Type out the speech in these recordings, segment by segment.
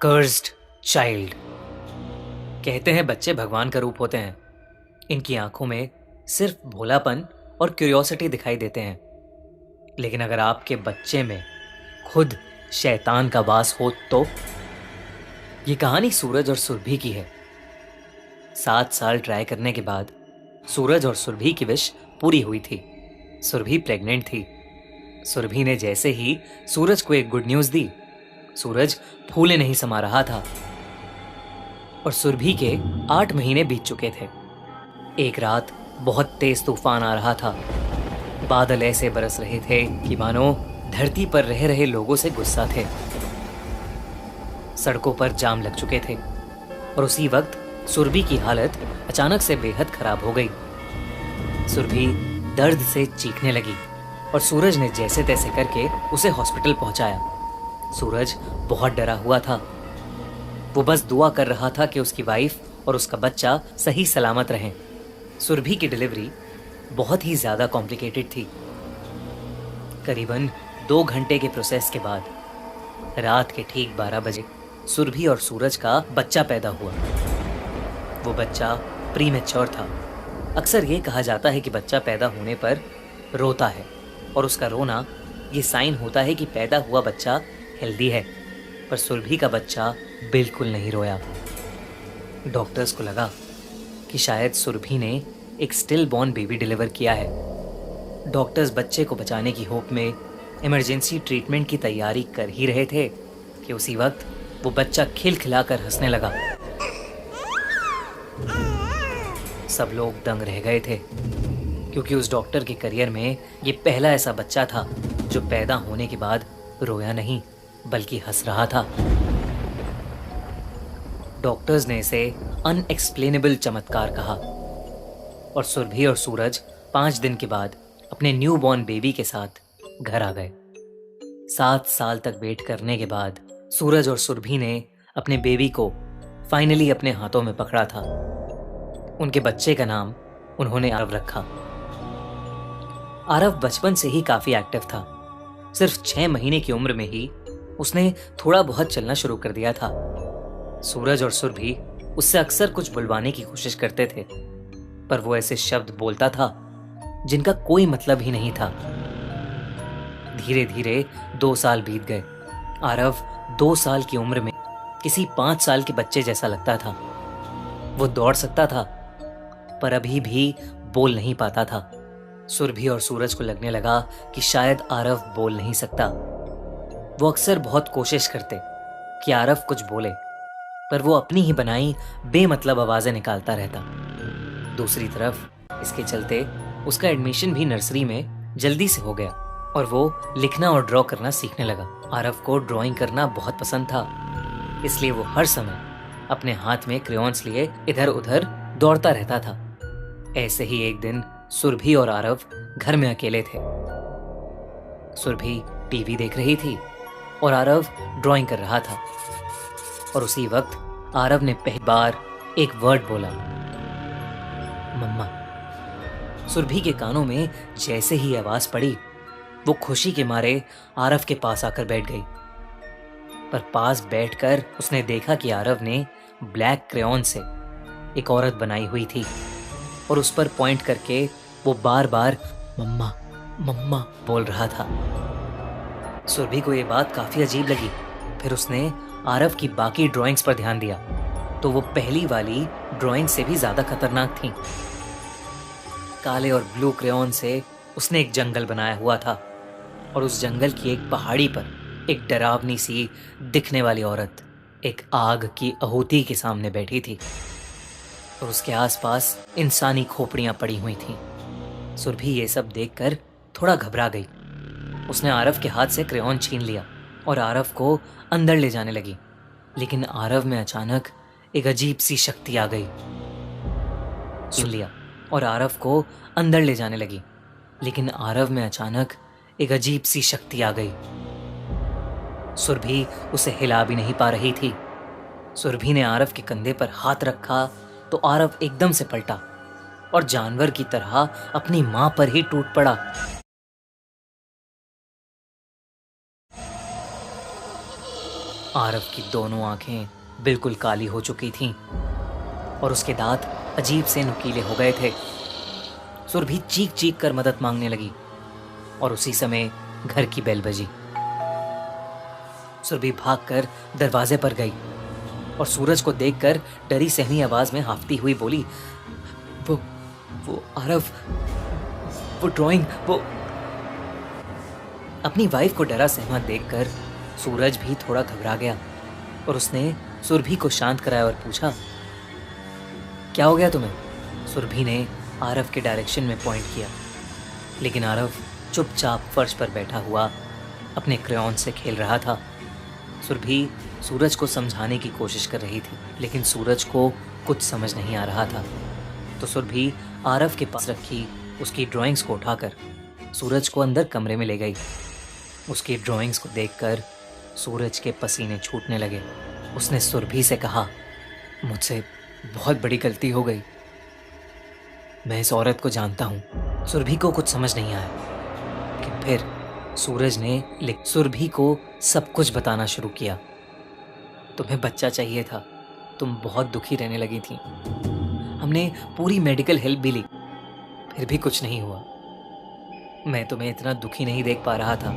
Cursed child. कहते हैं बच्चे भगवान का रूप होते हैं। इनकी आंखों में सिर्फ भोलापन और क्यूरियोसिटी दिखाई देते हैं। लेकिन अगर आपके बच्चे में खुद शैतान का वास हो तो। ये कहानी सूरज और सुरभि की है। 7 साल ट्राई करने के बाद सूरज और सुरभि की विश पूरी हुई थी। सुरभि प्रेग्नेंट थी। सुरभि ने जैसे ही सूरज को एक गुड न्यूज दी, सूरज फूले नहीं समा रहा था और सुरभि के 8 महीने बीत चुके थे। एक रात बहुत तेज तूफान आ रहा था। बादल ऐसे बरस रहे थे कि मानो धरती पर रह रहे लोगों से गुस्सा थे। सड़कों पर जाम लग चुके थे और उसी वक्त सुरभि की हालत अचानक से बेहद खराब हो गई। सुरभि दर्द से चीखने लगी और सूरज ने जैसे तैसे करके उसे हॉस्पिटल पहुंचाया। सूरज बहुत डरा हुआ था। वो बस दुआ कर रहा था कि उसकी वाइफ और उसका बच्चा सही सलामत रहें। सुरभि की डिलीवरी बहुत ही ज्यादा कॉम्प्लिकेटेड थी। करीबन 2 घंटे के प्रोसेस के बाद रात के ठीक 12 बजे सुरभि और सूरज का बच्चा पैदा हुआ। वो बच्चा प्रीमैच्योर था। अक्सर ये कहा जाता है कि बच्चा पैदा होने पर रोता है और उसका रोना ये साइन होता है कि पैदा हुआ बच्चा हेल्दी है। पर सुरभि का बच्चा बिल्कुल नहीं रोया। डॉक्टर्स को लगा कि शायद सुरभि ने एक स्टिल बॉर्न बेबी डिलीवर किया है। डॉक्टर्स बच्चे को बचाने की होप में इमरजेंसी ट्रीटमेंट की तैयारी कर ही रहे थे कि उसी वक्त वो बच्चा खिलखिलाकर हंसने लगा। सब लोग दंग रह गए थे क्योंकि उस डॉक्टर के करियर में ये पहला ऐसा बच्चा था जो पैदा होने के बाद रोया नहीं बल्कि हंस रहा था। डॉक्टर्स ने इसे अनएक्सप्लेनेबल चमत्कार कहा और सुरभि और सूरज 5 दिन के बाद अपने न्यू बॉर्न बेबी के साथ घर आ गए। 7 साल तक वेट करने के बाद सूरज और सुरभि ने अपने बेबी को फाइनली अपने हाथों में पकड़ा था। उनके बच्चे का नाम उन्होंने आरव रखा। आरव बचपन से ही काफी एक्टिव था। सिर्फ 6 महीने की उम्र में ही उसने थोड़ा बहुत चलना शुरू कर दिया था। सूरज और सुरभि उससे अक्सर कुछ बुलवाने की कोशिश करते थे, पर वो ऐसे शब्द बोलता था जिनका कोई मतलब ही नहीं था। धीरे धीरे 2 साल बीत गए। आरव 2 साल की उम्र में किसी 5 साल के बच्चे जैसा लगता था। वो दौड़ सकता था पर अभी भी बोल नहीं पाता था। सुरभि और सूरज को लगने लगा कि शायद आरव बोल नहीं सकता। वो अक्सर बहुत कोशिश करते कि आरव कुछ बोले, पर वो अपनी ही बनाई बेमतलब आवाजें निकालता रहता। दूसरी तरफ इसके चलते उसका एडमिशन भी नर्सरी में जल्दी से हो गया और वो लिखना और ड्रॉ करना सीखने लगा। आरव को ड्राइंग करना बहुत पसंद था, इसलिए वो हर समय अपने हाथ में क्रेयॉन्स लिए इधर उधर दौड़ता रहता था। ऐसे ही एक दिन सुरभि और आरव घर में अकेले थे। सुरभि टीवी देख रही थी और आरव ड्राइंग कर रहा था और उसी वक्त आरव ने पहली बार एक वर्ड बोला, मम्मा। सुरभि के कानों में जैसे ही आवाज पड़ी, वो खुशी के मारे आरव के पास आकर बैठ गई। पर पास बैठकर उसने देखा कि आरव ने ब्लैक क्रेयॉन से एक औरत बनाई हुई थी और उस पर पॉइंट करके वो बार बार मम्मा मम्मा बोल रहा था। सुरभि को ये बात काफी अजीब लगी। फिर उसने आरव की बाकी ड्राइंग्स पर ध्यान दिया तो वो पहली वाली ड्राइंग से भी ज्यादा खतरनाक थी। काले और ब्लू क्रेयॉन से उसने एक जंगल बनाया हुआ था और उस जंगल की एक पहाड़ी पर एक डरावनी सी दिखने वाली औरत एक आग की आहुति के सामने बैठी थी और उसके आसपास इंसानी खोपड़ियां पड़ी हुई थीं। सुरभि ये सब देखकर थोड़ा घबरा गई। उसने आरव के हाथ से क्रेयॉन छीन लिया और आरव को अंदर ले जाने लगी। लेकिन आरव में अचानक एक अजीब सी शक्ति आ गई। सुन लिया और आरव को अंदर ले जाने लगी। लेकिन आरव में अचानक एक अजीब सी शक्ति आ गई। सुरभि उसे हिला भी नहीं पा रही थी। सुरभि ने आरव के कंधे पर हाथ रखा तो आरव एकदम से पलटा और जानवर की तरह अपनी मां पर ही टूट पड़ा। आरव की दोनों आंखें बिल्कुल काली हो चुकी थीं और उसके दांत अजीब से नुकीले हो गए थे। सुरभि चीख चीख कर मदद मांगने लगी और उसी समय घर की बेल बजी। सुरभि भागकर दरवाजे पर गई और सूरज को देखकर डरी सहमी आवाज में हाफती हुई बोली, वो आरव, वो ड्राइंग, वो। अपनी वाइफ को डरा सहमा देखकर सूरज भी थोड़ा घबरा गया और उसने सुरभि को शांत कराया और पूछा, क्या हो गया तुम्हें? सुरभि ने आरव के डायरेक्शन में पॉइंट किया, लेकिन आरव चुपचाप फर्श पर बैठा हुआ अपने क्रेयॉन से खेल रहा था। सुरभि सूरज को समझाने की कोशिश कर रही थी, लेकिन सूरज को कुछ समझ नहीं आ रहा था। तो सुरभि आरव के पास रखी उसकी ड्राइंग्स को उठाकर सूरज को अंदर कमरे में ले गई। उसकी ड्राइंग्स को देखकर सूरज के पसीने छूटने लगे। उसने सुरभि से कहा, मुझसे बहुत बड़ी गलती हो गई। मैं इस औरत को जानता हूँ। सुरभि को कुछ समझ नहीं आया, लेकिन फिर सूरज ने सुरभि को सब कुछ बताना शुरू किया। तुम्हें बच्चा चाहिए था, तुम बहुत दुखी रहने लगी थी। हमने पूरी मेडिकल हेल्प भी ली, फिर भी कुछ नहीं हुआ। मैं तुम्हें इतना दुखी नहीं देख पा रहा था।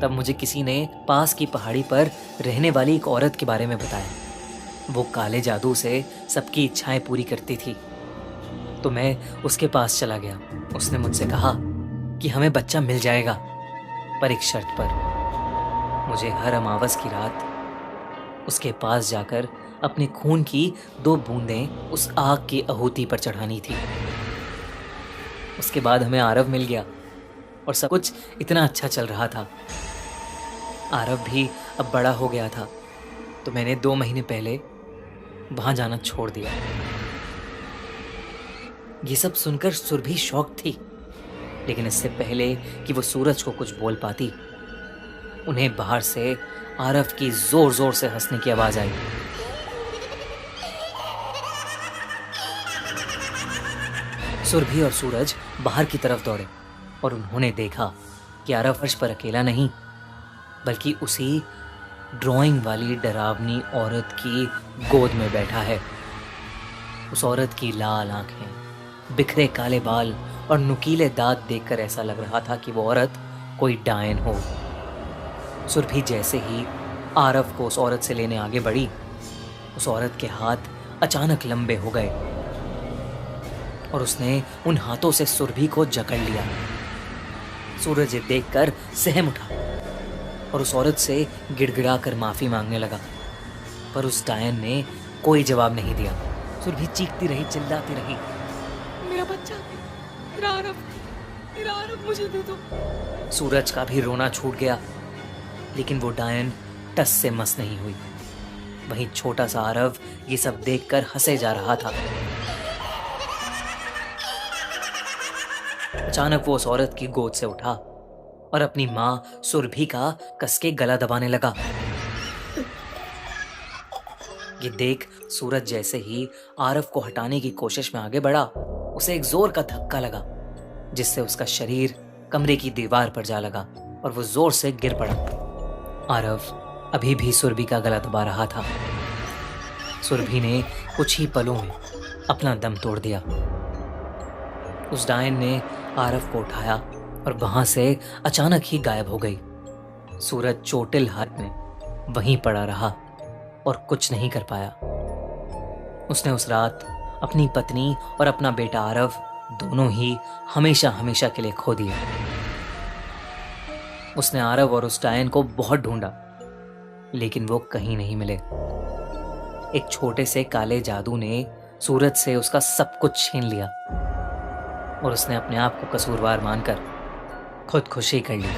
तब मुझे किसी ने पास की पहाड़ी पर रहने वाली एक औरत के बारे में बताया। वो काले जादू से सबकी इच्छाएं पूरी करती थी। तो मैं उसके पास चला गया। उसने मुझसे कहा कि हमें बच्चा मिल जाएगा, पर एक शर्त पर। मुझे हर अमावस की रात उसके पास जाकर अपने खून की 2 बूंदें उस आग की आहुति पर चढ़ानी थी। उसके बाद हमें आरव मिल गया और सब कुछ इतना अच्छा चल रहा था। आरव भी अब बड़ा हो गया था, तो मैंने 2 महीने पहले वहां जाना छोड़ दिया। ये सब सुनकर सुरभि शॉक थी, लेकिन इससे पहले कि वो सूरज को कुछ बोल पाती, उन्हें बाहर से आरव की जोर जोर से हंसने की आवाज आई। सुरभि और सूरज बाहर की तरफ दौड़े और उन्होंने देखा कि आरव फर्श पर अकेला नहीं, बल्कि उसी ड्राइंग वाली डरावनी औरत की गोद में बैठा है। उस औरत की लाल आंखें, बिखरे काले बाल और नुकीले दांत देखकर ऐसा लग रहा था कि वो औरत कोई डायन हो। सुरभि जैसे ही आरव को उस औरत से लेने आगे बढ़ी, उस औरत के हाथ अचानक लंबे हो गए और उसने उन हाथों से सुरभि को जकड़ लिया। सूरज ये देखकर सहम उठा और उस औरत से गिड़गिड़ाकर माफी मांगने लगा, पर उस डायन ने कोई जवाब नहीं दिया। सुरभि चीखती रही, चिल्लाती रही, मेरा बच्चा, मेरा आरव मुझे दे दो। सूरज का भी रोना छूट गया, लेकिन वो डायन टस से मस नहीं हुई। वहीं छोटा सा आरव ये सब देखकर हंसे जा रहा था। अचानक वो उस औरत की गोद से उठा और अपनी मां सुरभि का कसके गला दबाने लगा। ये देख सूरज जैसे ही आरव को हटाने की कोशिश में आगे बढ़ा, उसे एक जोर का धक्का लगा, जिससे उसका शरीर कमरे की दीवार पर जा लगा और वो जोर से गिर पड़ा। आरव अभी भी सुरभि का गला दबा रहा था। सुरभि ने कुछ ही पलों में अपना दम तोड़ दिया। उस डायन ने आरव को उठाया और वहां से अचानक ही गायब हो गई। सूरज चोटिल हाथ में वहीं पड़ा रहा और कुछ नहीं कर पाया। उसने उस रात अपनी पत्नी और अपना बेटा आरव दोनों ही हमेशा हमेशा के लिए खो दिए। उसने आरव और उस डायन को बहुत ढूंढा, लेकिन वो कहीं नहीं मिले। एक छोटे से काले जादू ने सूरज से उसका सब कुछ छीन लिया और उसने अपने आप को कसूरवार मानकर खुदकुशी कर ली।